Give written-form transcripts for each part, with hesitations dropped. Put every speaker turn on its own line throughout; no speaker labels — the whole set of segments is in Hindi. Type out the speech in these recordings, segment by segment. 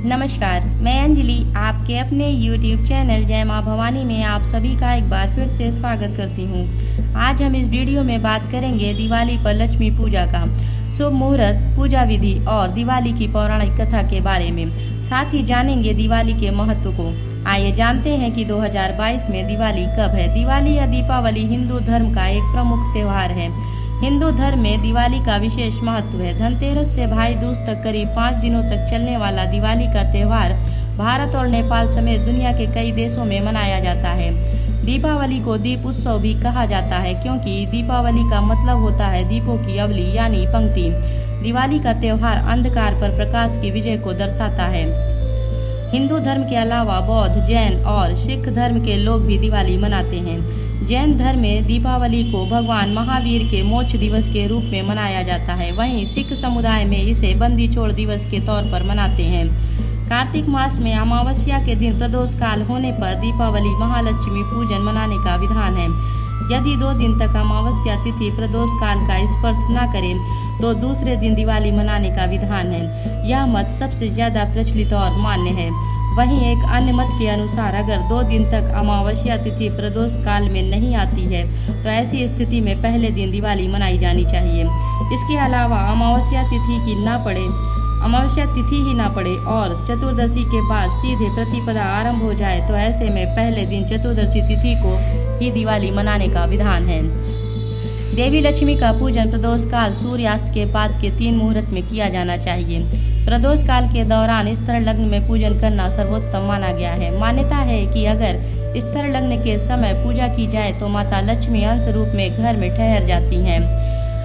नमस्कार, मैं अंजलि आपके अपने YouTube चैनल जय माँ भवानी में आप सभी का एक बार फिर से स्वागत करती हूँ। आज हम इस वीडियो में बात करेंगे दिवाली पर लक्ष्मी पूजा का शुभ मुहूर्त, पूजा विधि और दिवाली की पौराणिक कथा के बारे में। साथ ही जानेंगे दिवाली के महत्व को। आइए जानते हैं कि 2022 में दिवाली कब है। दिवाली या दीपावली हिंदू धर्म का एक प्रमुख त्योहार है। हिंदू धर्म में दिवाली का विशेष महत्व है। धनतेरस से भाई दूज तक करीब 5 दिनों तक चलने वाला दिवाली का त्योहार भारत और नेपाल समेत दुनिया के कई देशों में मनाया जाता है। दीपावली को दीप उत्सव भी कहा जाता है क्योंकि दीपावली का मतलब होता है दीपों की अवली यानी पंक्ति। दिवाली का त्योहार अंधकार पर प्रकाश की विजय को दर्शाता है। हिंदू धर्म के अलावा बौद्ध, जैन और सिख धर्म के लोग भी दिवाली मनाते हैं। जैन धर्म में दीपावली को भगवान महावीर के मोक्ष दिवस के रूप में मनाया जाता है। वहीं सिख समुदाय में इसे बंदी छोड़ दिवस के तौर पर मनाते हैं। कार्तिक मास में अमावस्या के दिन प्रदोष काल होने पर दीपावली महालक्ष्मी पूजन मनाने का विधान है। यदि 2 दिन तक अमावस्या तिथि प्रदोष काल का स्पर्श न करे तो दूसरे दिन दिवाली मनाने का विधान है। यह मत सबसे ज्यादा प्रचलित और मान्य है। वहीं एक अन्य मत के अनुसार अगर 2 दिन तक अमावस्या तिथि प्रदोष काल में नहीं आती है तो ऐसी स्थिति में पहले दिन दिवाली मनाई जानी चाहिए। इसके अलावा अमावस्या तिथि ही ना पड़े और चतुर्दशी के बाद सीधे प्रतिपदा आरंभ हो जाए तो ऐसे में पहले दिन चतुर्दशी तिथि को ही दिवाली मनाने का विधान है। देवी लक्ष्मी का पूजन प्रदोष काल सूर्यास्त के बाद के 3 मुहूर्त में किया जाना चाहिए। प्रदोष काल के दौरान स्तर लग्न में पूजन करना सर्वोत्तम माना गया है। मान्यता है कि अगर स्तर लग्न के समय पूजा की जाए तो माता लक्ष्मी अंश रूप में घर में ठहर जाती हैं।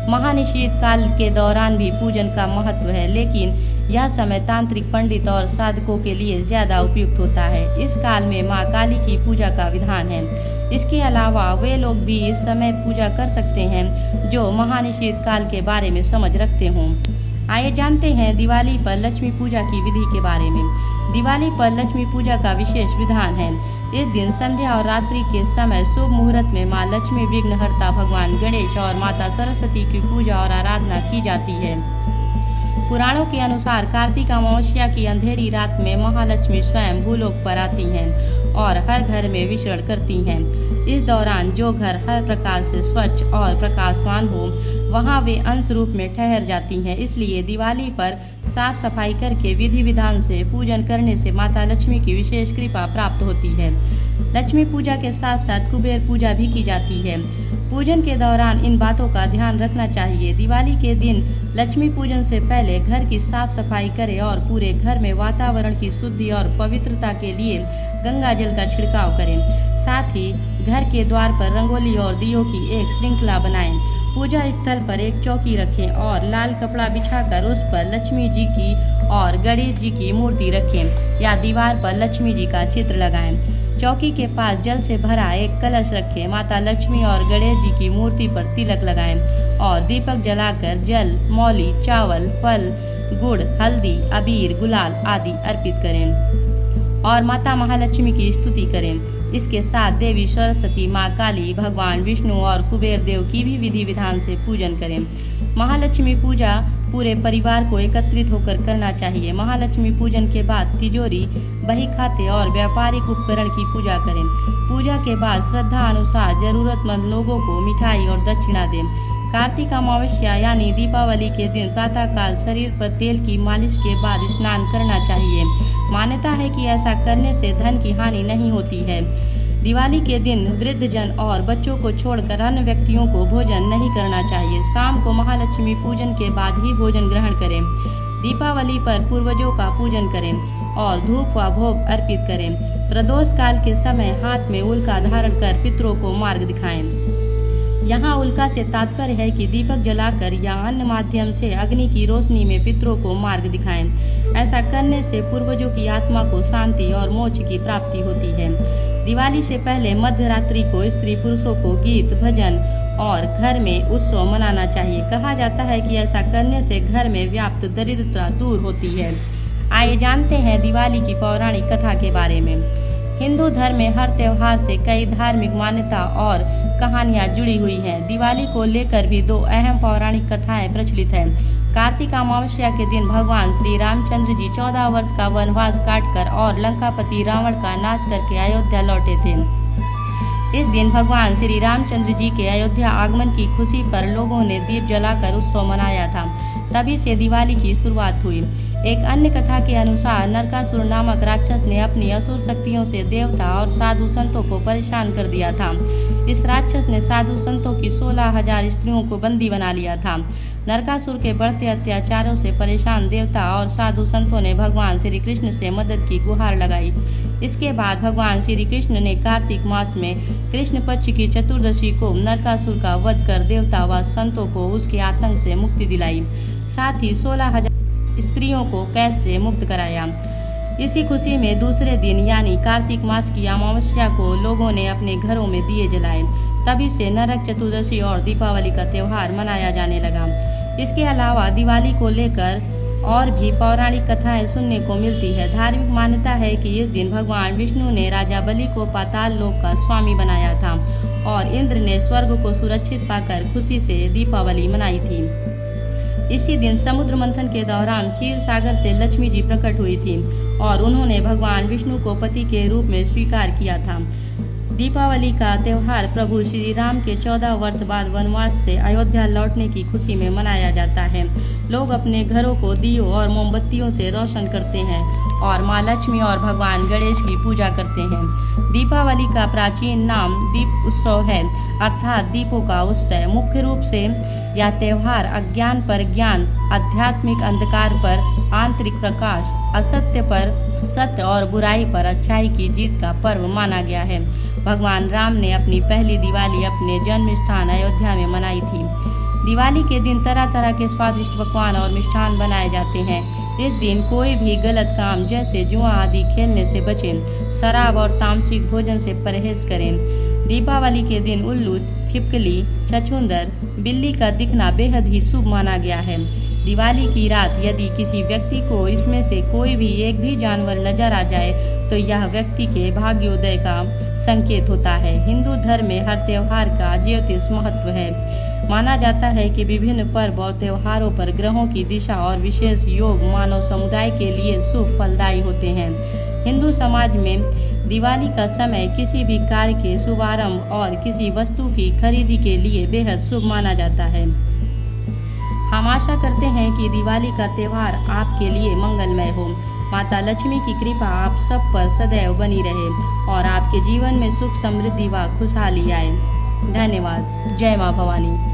महानिषेध काल के दौरान भी पूजन का महत्व है, लेकिन यह समय तांत्रिक पंडित और साधकों के लिए ज्यादा उपयुक्त होता है। इस काल में माँ काली की पूजा का विधान है। इसके अलावा वे लोग भी इस समय पूजा कर सकते हैं जो महानिषेध काल के बारे में समझ रखते हों। आइए जानते हैं दिवाली पर लक्ष्मी पूजा की विधि के बारे में। दिवाली पर लक्ष्मी पूजा का विशेष विधान है। इस दिन संध्या और रात्रि के समय शुभ मुहूर्त में माँ लक्ष्मी, विघ्नहर्ता भगवान गणेश और माता सरस्वती की पूजा और आराधना की जाती है। पुराणों के अनुसार कार्तिक अमावस्या की अंधेरी रात में महालक्ष्मी स्वयं भूलोक पर आती हैं और हर घर में विचरण करती हैं। इस दौरान जो घर हर प्रकार से स्वच्छ और प्रकाशवान हो वहां वे अंश रूप में ठहर जाती हैं। इसलिए दिवाली पर साफ सफाई करके विधि विधान से पूजन करने से माता लक्ष्मी की विशेष कृपा प्राप्त होती है। लक्ष्मी पूजा के साथ साथ कुबेर पूजा भी की जाती है। पूजन के दौरान इन बातों का ध्यान रखना चाहिए। दिवाली के दिन लक्ष्मी पूजन से पहले घर की साफ सफाई करें और पूरे घर में वातावरण की शुद्धि और पवित्रता के लिए गंगा जल का छिड़काव करें। साथ ही घर के द्वार पर रंगोली और दियों की एक श्रृंखला बनाएं। पूजा स्थल पर एक चौकी रखें और लाल कपड़ा बिछाकर उस पर लक्ष्मी जी की और गणेश जी की मूर्ति रखें या दीवार पर लक्ष्मी जी का चित्र लगाएं। चौकी के पास जल से भरा एक कलश रखें। माता लक्ष्मी और गणेश जी की मूर्ति पर तिलक लगाएं और दीपक जलाकर जल, मौली, चावल, फल, गुड़, हल्दी, अबीर, गुलाल आदि अर्पित करें और माता महालक्ष्मी की स्तुति करें। इसके साथ देवी सरस्वती, माँ काली, भगवान विष्णु और कुबेर देव की भी विधि विधान से पूजन करें। महालक्ष्मी पूजा पूरे परिवार को एकत्रित होकर करना चाहिए। महालक्ष्मी पूजन के बाद तिजोरी, बही खाते और व्यापारिक उपकरण की पूजा करें। पूजा के बाद श्रद्धा अनुसार जरूरतमंद लोगों को मिठाई और दक्षिणा दें। कार्तिक अमावस्या यानी दीपावली के दिन प्रातःकाल शरीर पर तेल की मालिश के बाद स्नान करना चाहिए। मान्यता है कि ऐसा करने से धन की हानि नहीं होती है। दिवाली के दिन वृद्धजन और बच्चों को छोड़कर अन्य व्यक्तियों को भोजन नहीं करना चाहिए। शाम को महालक्ष्मी पूजन के बाद ही भोजन ग्रहण करें। दीपावली पर पूर्वजों का पूजन करें और धूप व भोग अर्पित करें। प्रदोष काल के समय हाथ में उल्का धारण कर पितरों को मार्ग दिखाएं। यहाँ उल्का से तात्पर्य है कि दीपक जलाकर या अन्य माध्यम से अग्नि की रोशनी में पितरों को मार्ग दिखाएं। ऐसा करने से पूर्वजों की आत्मा को शांति और मोक्ष की प्राप्ति होती है। दिवाली से पहले मध्य रात्रि को स्त्री पुरुषों को गीत, भजन और घर में उत्सव मनाना चाहिए। कहा जाता है कि ऐसा करने से घर में व्याप्त दरिद्रता दूर होती है। आइए जानते हैं दिवाली की पौराणिक कथा के बारे में। हिंदू धर्म में हर त्योहार से कई धार्मिक मान्यता और कहानियां जुड़ी हुई हैं। दिवाली को लेकर भी 2 अहम पौराणिक कथाएं प्रचलित हैं। कार्तिक अमावस्या के दिन भगवान श्री रामचंद्र जी 14 वर्ष का वनवास काटकर और लंकापति रावण का नाश करके अयोध्या लौटे थे। इस दिन भगवान श्री रामचंद्र जी के अयोध्या आगमन की खुशी पर लोगों ने दीप जलाकर उत्सव मनाया था। तभी से दिवाली की शुरुआत हुई। एक अन्य कथा के अनुसार नरकासुर नामक राक्षस ने अपनी असुर शक्तियों से देवता और साधु संतों को परेशान कर दिया था। इस राक्षस ने साधु संतों की 16,000 स्त्रियों को बंदी बना लिया था। नरकासुर के बढ़ते अत्याचारों से परेशान देवता और साधु संतों ने भगवान श्री कृष्ण से मदद की गुहार लगाई। इसके बाद भगवान श्री कृष्ण ने कार्तिक मास में कृष्ण पक्ष की चतुर्दशी को नरकासुर का वध कर देवता व संतों को उसके आतंक से मुक्ति दिलाई। साथ ही 16,000 स्त्रियों को कैद से मुक्त कराया। इसी खुशी में दूसरे दिन यानी कार्तिक मास की अमावस्या को लोगों ने अपने घरों में दिए जलाए। तभी से नरक चतुर्दशी और दीपावली का त्यौहार मनाया जाने लगा। इसके अलावा दिवाली को लेकर और भी पौराणिक कथाएं सुनने को मिलती है। धार्मिक मान्यता है कि इस दिन भगवान विष्णु ने राजा बलि को पाताल लोक का स्वामी बनाया था और इंद्र ने स्वर्ग को सुरक्षित पाकर खुशी से दीपावली मनाई थी। इसी दिन समुद्र मंथन के दौरान क्षीर सागर से लक्ष्मी जी प्रकट हुई थी और उन्होंने भगवान विष्णु को पति के रूप में स्वीकार किया था। दीपावली का त्यौहार प्रभु श्री राम के 14 वर्ष बाद वनवास से अयोध्या लौटने की खुशी में मनाया जाता है। लोग अपने घरों को दियों और मोमबत्तियों से रोशन करते हैं और माँ लक्ष्मी और भगवान गणेश की पूजा करते हैं। दीपावली का प्राचीन नाम दीप उत्सव है, अर्थात दीपों का उत्सव। मुख्य रूप से यह त्यौहार अज्ञान पर ज्ञान, आध्यात्मिक अंधकार पर आंतरिक प्रकाश, असत्य पर सत्य और बुराई पर अच्छाई की जीत का पर्व माना गया है। भगवान राम ने अपनी पहली दिवाली अपने जन्म स्थान अयोध्या में मनाई थी। दिवाली के दिन तरह तरह के स्वादिष्ट पकवान और मिष्ठान बनाए जाते हैं। इस दिन कोई भी गलत काम जैसे जुआ आदि खेलने से बचें, शराब और तामसिक भोजन से परहेज करें। दीपावली के दिन उल्लू, छिपकली, छछूंदर, बिल्ली का दिखना बेहद ही शुभ माना गया है। दिवाली की रात यदि किसी व्यक्ति को इसमें से कोई भी एक भी जानवर नजर आ जाए तो यह व्यक्ति के भाग्योदय का संकेत होता है। हिंदू धर्म में हर त्योहार का ज्योतिष महत्व है। माना जाता है कि विभिन्न पर्व और त्योहारों पर ग्रहों की दिशा और विशेष योग मानव समुदाय के लिए शुभ फलदायी होते हैं। हिंदू समाज में दिवाली का समय किसी भी कार्य के शुभारंभ और किसी वस्तु की खरीदी के लिए बेहद शुभ माना जाता है। हम आशा करते हैं कि दिवाली का त्यौहार आपके लिए मंगलमय हो। माता लक्ष्मी की कृपा आप सब पर सदैव बनी रहे और आपके जीवन में सुख, समृद्धि व खुशहाली आए। धन्यवाद। जय मां भवानी।